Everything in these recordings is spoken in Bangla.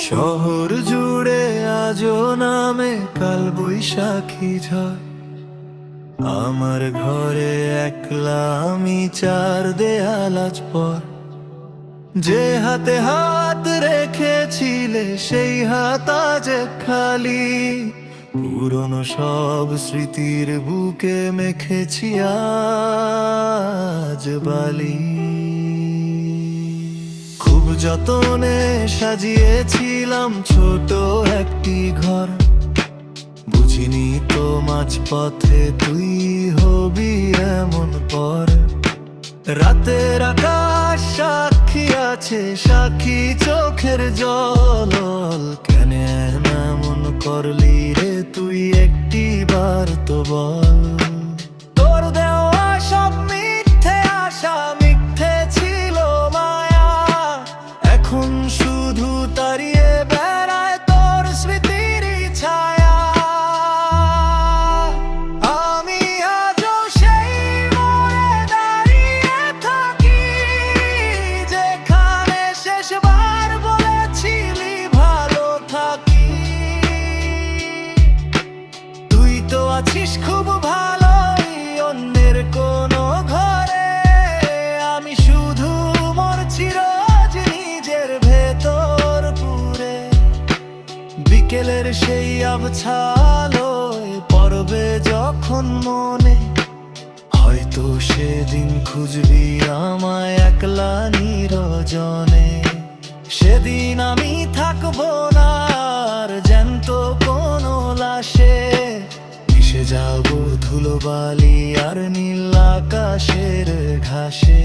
শহর জুড়ে আজও নামে কাল বৈশাখী ঝড়। আমার ঘরে একলা আমি, চার দেয়াল আজ পর। যে হাতে হাত রেখেছিলে সেই হাত আজ খালি। পুরনো সব স্মৃতির বুকে মেখেছি আজ বালি। খুব যতনে সাজিয়েছিলাম ছোট একটি ঘর। বুঝিনি তো মাঝপথে তুই হবি এমন পর। রাতের আকাশ সাক্ষী আছে, সাক্ষী চোখের জল। কেন এমন করলি রে তুই, একটি বার তো বল। তোর দেওয়া সব মিথ্যে আশা, মিথ্যে ছিল মায়া। এখন শুধু তাড়িয়ে বেড়ায় তোর স্মৃতির ছায়া। আমি আজও সেই মোড়ে দাঁড়িয়ে থাকি, যেখানে শেষবার বলেছিলি ভালো থাকি। তুই তো আছিস খুব ভালোই অন্যের কোনো ঘরে। আমি শুধু মরছি রোজ নিজের ভেতর পুরে। বিকেলের সেই আবছালোয় পড়বে যখন মনে, হয়তো সেদিন খুঁজবি আমায় একলা নিরজনে। সেদিন আমি থাকবো না আর জ্যান্ত কোনো লাশে। মিশে যাবো ধুলোবালি আর নীল আকাশের ঘাসে।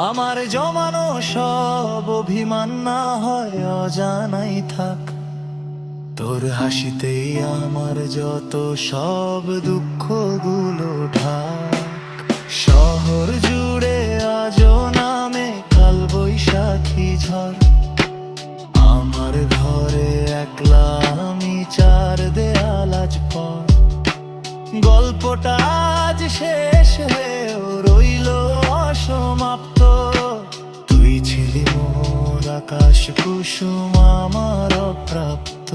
আমার জমানো সব অভিমান না হয় অজানাই থাক। তোর হাসিতেই আমার যত সব দুঃখগুলো ঢাক। শহর জুড়ে আজও নামে কাল বৈশাখী ঝড়। আমার ঘরে একলা আমি, চার দেয়াল আজ পর। গল্পটা আজ শেষ হয়েও রইল অসমাপ্ত। তুই ছিলি মোর আকাশ কুসুম, আমার অপ্রাপ্ত।